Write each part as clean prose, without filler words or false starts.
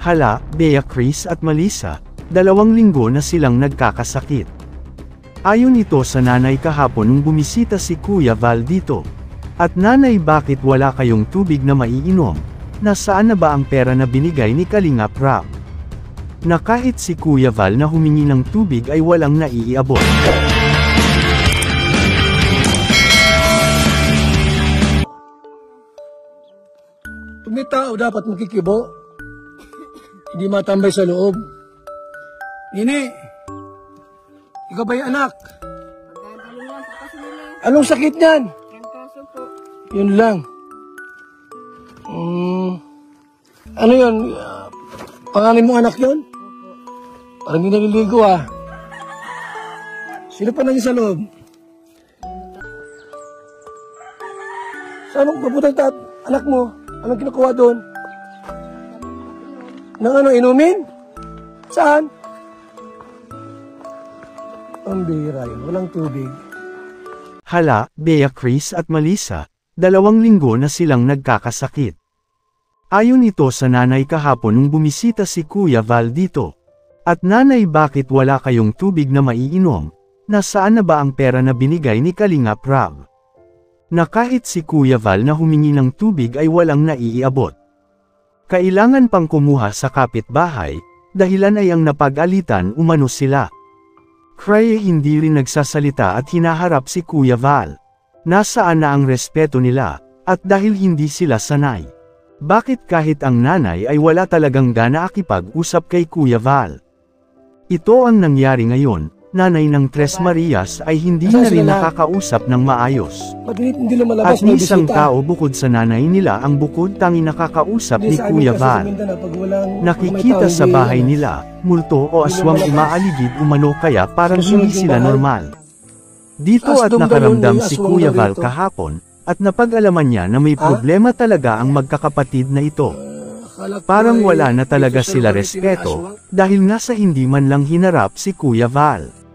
Hala, Bea Chris at Melissa, 2 linggo na silang nagkakasakit. Ayon ito sa nanay kahapon nung bumisita si Kuya Val dito. At nanay, bakit wala kayong tubig na maiinom? Nasaan na ba ang pera na binigay ni Kalingap Rap? Na kahit si Kuya Val na humingi ng tubig ay walang naiiabot. Pag may tao dapat makikibo, hindi matambay sa loob. Nini, ikaw ba yung anak? Anong sakit niyan? Yun lang. Ano yun? Pangalan mong anak yun? Parang hindi naliligo ah. Sino pa nandiyan sa loob? Saan ang papunta anak mo? Anong kinukuha doon? Nang ano, inumin? Saan? Ang bihira yun, walang tubig. Hala, Bea Chris at Melissa, 2 linggo na silang nagkakasakit. Ayon ito sa nanay kahapon nung bumisita si Kuya Val dito. At nanay, bakit wala kayong tubig na maiinom? Nasaan na ba ang pera na binigay ni Kalingap Rap? Na kahit si Kuya Val na humingi ng tubig ay walang naiiabot. Kailangan pang kumuha sa kapitbahay, dahilan ay ang napag-alitan umano sila. Kaya hindi rin nagsasalita at hinaharap si Kuya Val. Nasaan na ang respeto nila, at dahil hindi sila sanay. Bakit kahit ang nanay ay wala talagang gana akipag-usap kay Kuya Val? Ito ang nangyari ngayon, nanay ng Tres Marias ay hindi na rin nakakausap ng maayos. At ni isang tao bukod sa nanay nila ang bukod tangi nakakausap ni Kuya Val. Nakikita sa bahay nila, multo o aswang umaaligid umano kaya parang hindi sila normal. Dito at nakaramdam si Kuya Val kahapon, at napag-alaman niya na may problema talaga ang magkakapatid na ito. Parang wala na talaga sila respeto, dahil nga sa hindi man lang hinarap si Kuya Val.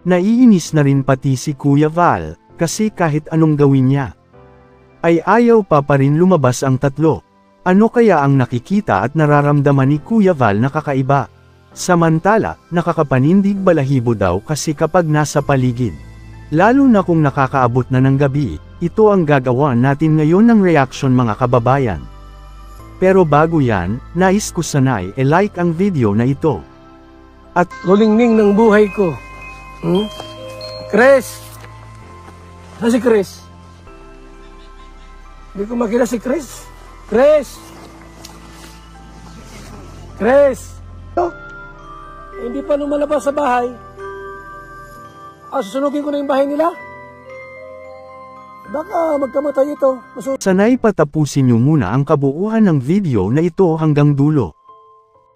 Naiinis na rin pati si Kuya Val, kasi kahit anong gawin niya, ay ayaw pa rin lumabas ang tatlo. Ano kaya ang nakikita at nararamdaman ni Kuya Val na kakaiba? Samantala, nakakapanindig balahibo daw kasi kapag nasa paligid. Lalo na kung nakakaabot na ng gabi, ito ang gagawa natin ngayon ng reaction mga kababayan. Pero bago yan, nais ko sanay like ang video na ito. At lulingning ng buhay ko. Chris! Saan si Chris? Hindi ko makita si Chris. Chris! Chris! Hindi pa lumalabas sa bahay. Susunugin ko na yung bahay nila. Baka magkamatay ito. Sanay patapusin niyo muna ang kabuuan ng video na ito hanggang dulo.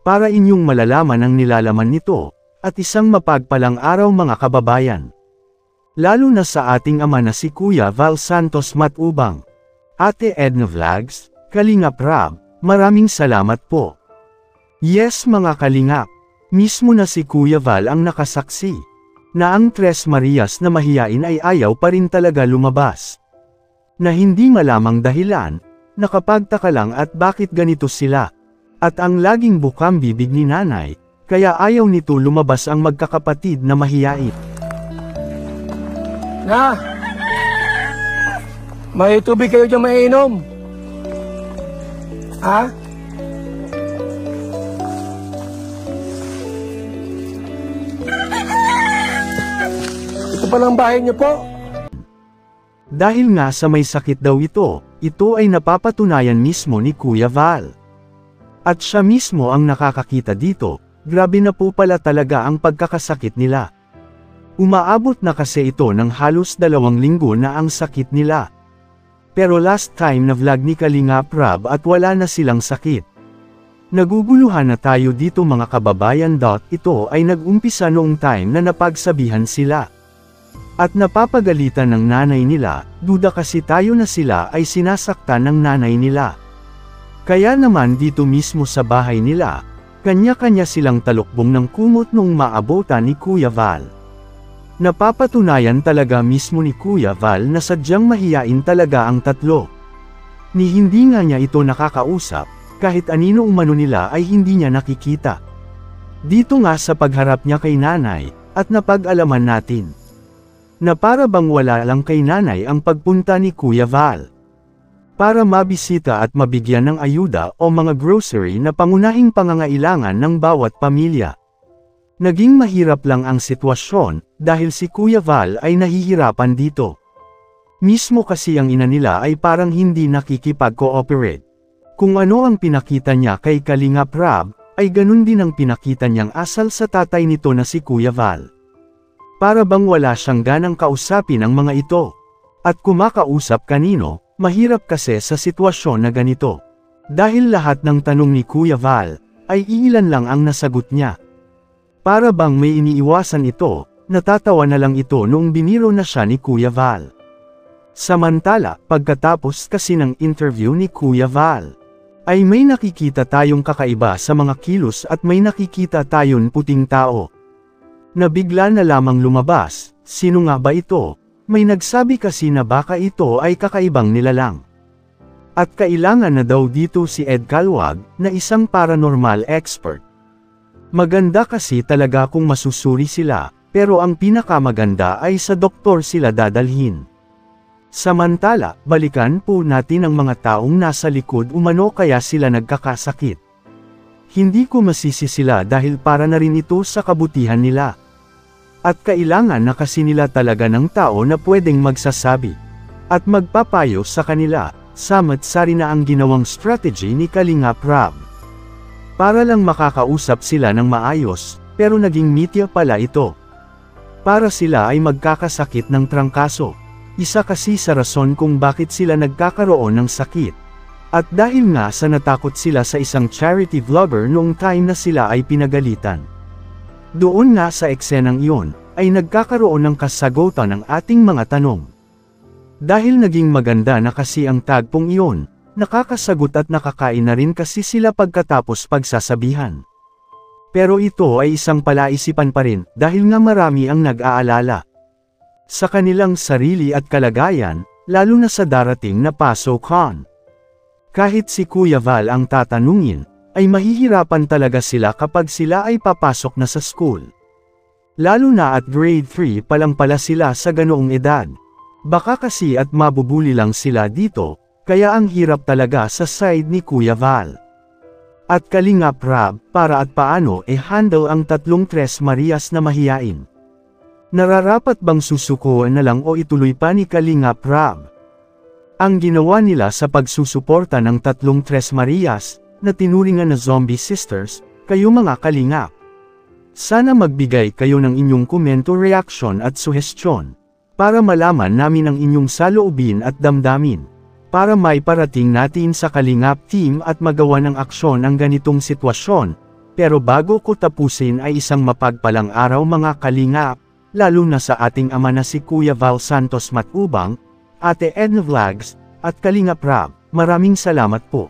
Para inyong malalaman ang nilalaman nito, at isang mapagpalang araw mga kababayan. Lalo na sa ating ama na si Kuya Val Santos Matubang. Ate Edna Vlogs, Kalingap Rap, maraming salamat po. Yes mga Kalingap, mismo na si Kuya Val ang nakasaksi, na ang Tres Marias na mahiyain ay ayaw pa rin talaga lumabas. Na hindi malamang dahilan, nakapagtaka lang at bakit ganito sila. At ang laging bukang bibig ni nanay, kaya ayaw nito lumabas ang magkakapatid na mahiyain. Na! May tubig kayo dyan mainom? Ha? Ito palang bahay niyo po. Dahil nga sa may sakit daw ito ay napapatunayan mismo ni Kuya Val. At siya mismo ang nakakakita dito, grabe na po pala talaga ang pagkakasakit nila. Umaabot na kasi ito ng halos 2 linggo na ang sakit nila. Pero last time na vlog ni Kalingap Rap at wala na silang sakit. Naguguluhan na tayo dito mga kababayan. Ito ay nag-umpisa noong time na napagsabihan sila. At napapagalitan ng nanay nila, duda kasi tayo na sila ay sinasaktan ng nanay nila. Kaya naman dito mismo sa bahay nila, kanya-kanya silang talukbong ng kumot noong maabutan ni Kuya Val. Napapatunayan talaga mismo ni Kuya Val na sadyang mahiyain talaga ang tatlo. Ni hindi nga niya ito nakakausap, kahit anino umano nila ay hindi niya nakikita. Dito nga sa pagharap niya kay nanay, at napag-alaman natin na para bang wala lang kay nanay ang pagpunta ni Kuya Val para mabisita at mabigyan ng ayuda o mga grocery na pangunahing pangangailangan ng bawat pamilya. Naging mahirap lang ang sitwasyon, dahil si Kuya Val ay nahihirapan dito. Mismo kasi ang ina nila ay parang hindi nakikipag-cooperate. Kung ano ang pinakita niya kay Kalingap Rab, ay ganun din ang pinakita niyang asal sa tatay nito na si Kuya Val. Para bang wala siyang ganang kausapin ang mga ito. At kumakausap kanino, mahirap kasi sa sitwasyon na ganito. Dahil lahat ng tanong ni Kuya Val, ay iilan lang ang nasagot niya. Para bang may iniiwasan ito, natatawa na lang ito noong biniro na siya ni Kuya Val. Samantala, pagkatapos kasi ng interview ni Kuya Val, ay may nakikita tayong kakaiba sa mga kilos at may nakikita tayong puting tao. Nabigla na lamang lumabas, sino nga ba ito? May nagsabi kasi na baka ito ay kakaibang nilalang. At kailangan na daw dito si Ed Calwag, na isang paranormal expert. Maganda kasi talaga kung masusuri sila, pero ang pinakamaganda ay sa doktor sila dadalhin. Samantala, balikan po natin ang mga taong nasa likod umano kaya sila nagkakasakit. Hindi ko masisi sila dahil para na rin ito sa kabutihan nila. At kailangan na kasi nila talaga ng tao na pwedeng magsasabi at magpapayo sa kanila, sama't-sari na ang ginawang strategy ni Kalingap Rab. Para lang makakausap sila ng maayos, pero naging mitya pala ito. Para sila ay magkakasakit ng trangkaso. Isa kasi sa rason kung bakit sila nagkakaroon ng sakit. At dahil nga sa natakot sila sa isang charity vlogger noong time na sila ay pinagalitan. Doon nga sa eksenang iyon, ay nagkakaroon ng kasagutan ng ating mga tanong. Dahil naging maganda na kasi ang tagpong iyon, nakakasagot at nakakain na rin kasi sila pagkatapos pagsasabihan. Pero ito ay isang palaisipan pa rin, dahil nga marami ang nag-aalala sa kanilang sarili at kalagayan, lalo na sa darating na Pasokan. Kahit si Kuya Val ang tatanungin, ay mahihirapan talaga sila kapag sila ay papasok na sa school. Lalo na at grade 3 pa lang pala sila sa ganoong edad. Baka kasi at mabubuli lang sila dito, kaya ang hirap talaga sa side ni Kuya Val. At Kalingap Rab, para at paano handle ang tatlong Tres Marias na mahiyain. Nararapat bang susukuan na lang o ituloy pa ni Kalingap Rab ang ginawa nila sa pagsusuporta ng tatlong Tres Marias, na tinuringan na zombie sisters, kayo mga Kalingap? Sana magbigay kayo ng inyong komento, reaksyon at suhestyon, para malaman namin ang inyong saloobin at damdamin, para may parating natin sa Kalingap team at magawa ng aksyon ang ganitong sitwasyon. Pero bago ko tapusin ay isang mapagpalang araw mga Kalingap, lalo na sa ating ama na si Kuya Val Santos Matubang, Ate Edna Vlogs, at Kalingap Rab. Maraming salamat po.